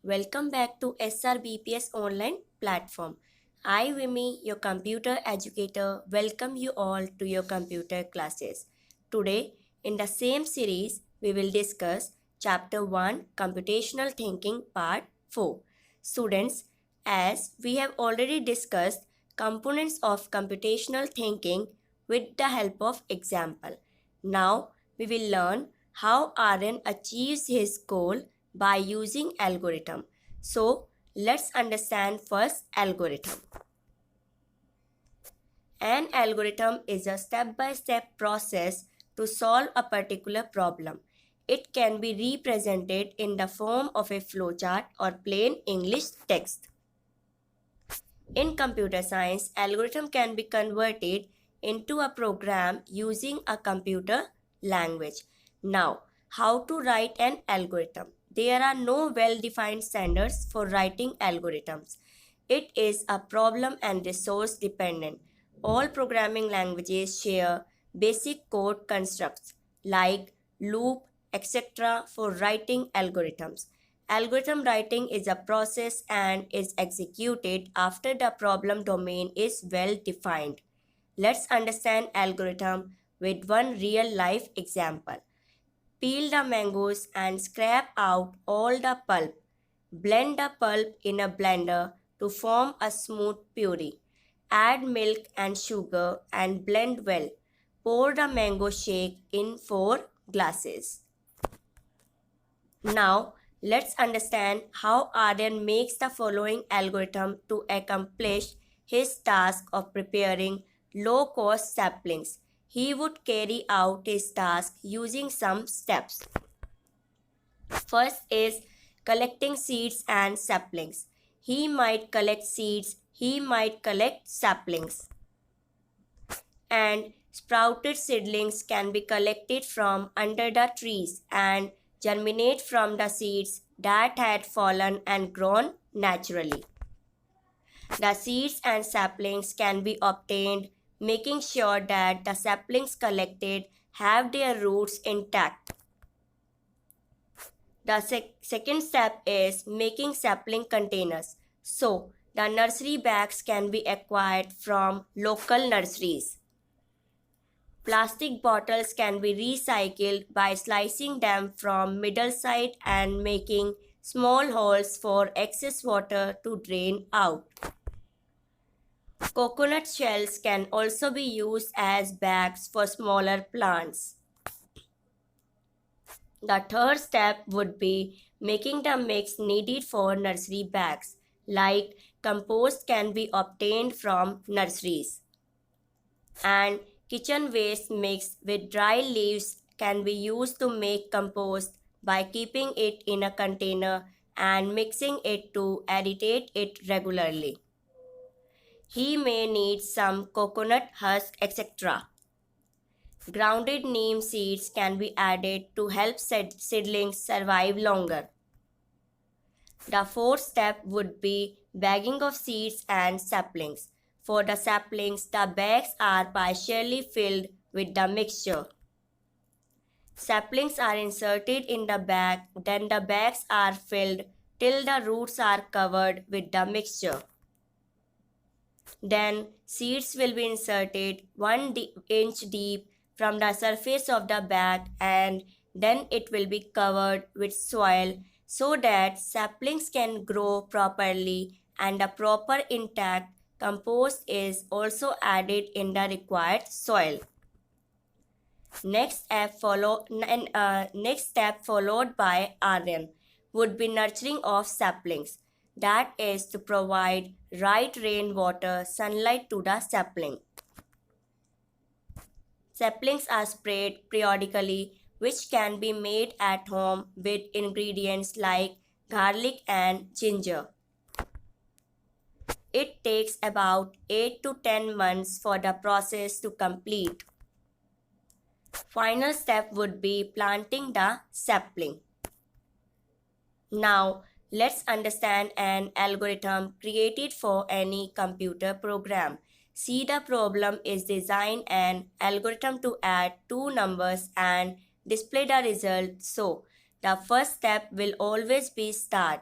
Welcome back to SRBPS online platform. I, Vimi, your computer educator, welcome you all to your computer classes. Today, in the same series, we will discuss Chapter 1 Computational Thinking Part 4. Students, as we have already discussed components of computational thinking with the help of example. Now, we will learn how RN achieves his goal by using algorithm. So let's understand first algorithm. An algorithm is a step-by-step process to solve a particular problem. It can be represented in the form of a flowchart or plain English text. In computer science, algorithm can be converted into a program using a computer language. Now, how to write an algorithm? There are no well-defined standards for writing algorithms. It is a problem and resource dependent. All programming languages share basic code constructs like loop, etc. for writing algorithms. Algorithm writing is a process and is executed after the problem domain is well defined. Let's understand algorithm with one real life example. Peel the mangoes and scrape out all the pulp. Blend the pulp in a blender to form a smooth puree. Add milk and sugar and blend well. Pour the mango shake in 4 glasses. Now, let's understand how Aryan makes the following algorithm to accomplish his task of preparing low-cost saplings. He would carry out his task using some steps. First is collecting seeds and saplings. He might collect seeds, he might collect saplings. And sprouted seedlings can be collected from under the trees and germinate from the seeds that had fallen and grown naturally. The seeds and saplings can be obtained, making sure that the saplings collected have their roots intact. The second step is making sapling containers. So, the nursery bags can be acquired from local nurseries. Plastic bottles can be recycled by slicing them from middle side and making small holes for excess water to drain out. Coconut shells can also be used as bags for smaller plants. The third step would be making the mix needed for nursery bags, like compost can be obtained from nurseries. And kitchen waste mixed with dry leaves can be used to make compost by keeping it in a container and mixing it to agitate it regularly. He may need some coconut husk, etc. Grounded neem seeds can be added to help seedlings survive longer. The fourth step would be bagging of seeds and saplings. For the saplings, the bags are partially filled with the mixture. Saplings are inserted in the bag, then the bags are filled till the roots are covered with the mixture. Then seeds will be inserted 1 inch deep from the surface of the bag and then it will be covered with soil so that saplings can grow properly and a proper intact compost is also added in the required soil. Next step followed by RM would be nurturing of saplings. That is to provide right rainwater sunlight to the sapling. Saplings are sprayed periodically, which can be made at home with ingredients like garlic and ginger. It takes about 8 to 10 months for the process to complete. Final step would be planting the sapling. Now, let's understand an algorithm created for any computer program. See, the problem is design an algorithm to add two numbers and display the result. So, the first step will always be start.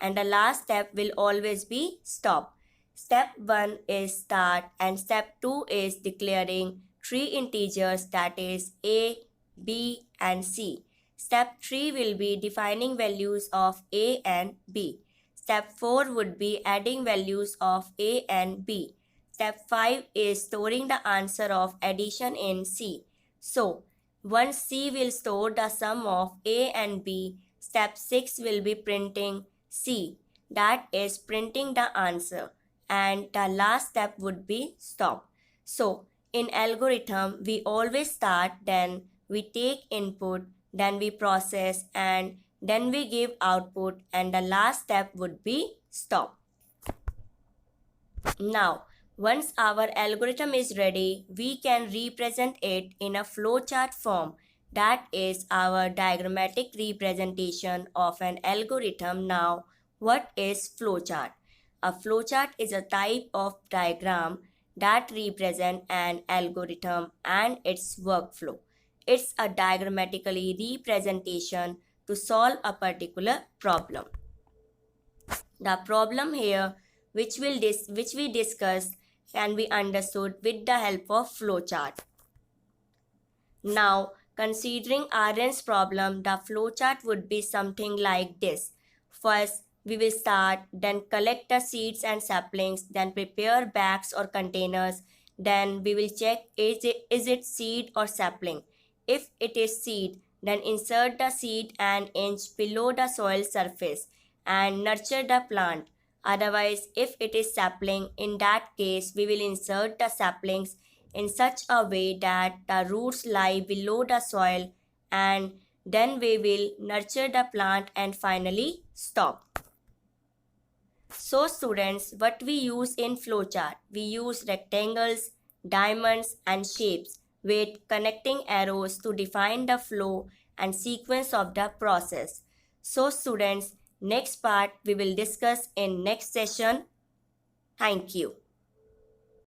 and the last step will always be stop. Step 1 is start and step 2 is declaring three integers, that is a, b and c. Step 3 will be defining values of a and b. Step 4 would be adding values of a and b. Step 5 is storing the answer of addition in C. So, once C will store the sum of A and B, step 6 will be printing C, that is printing the answer, and the last step would be stop. So, in algorithm, we always start, then we take input, then we process, and then we give output, and the last step would be stop. Now, once our algorithm is ready, we can represent it in a flowchart form. That is our diagrammatic representation of an algorithm. Now, what is flowchart? A flowchart is a type of diagram that represents an algorithm and its workflow. It's a diagrammatically representation to solve a particular problem. The problem here which we discussed can be understood with the help of flowchart. Now, considering Arendt's problem, the flowchart would be something like this. First, we will start, then collect the seeds and saplings, then prepare bags or containers, then we will check is it seed or sapling. If it is seed, then insert the seed an inch below the soil surface and nurture the plant. Otherwise, if it is sapling, in that case, we will insert the saplings in such a way that the roots lie below the soil, and then we will nurture the plant and finally stop. So students, what we use in flowchart? We use rectangles, diamonds and shapes with connecting arrows to define the flow and sequence of the process. So students, next part we will discuss in next session. Thank you.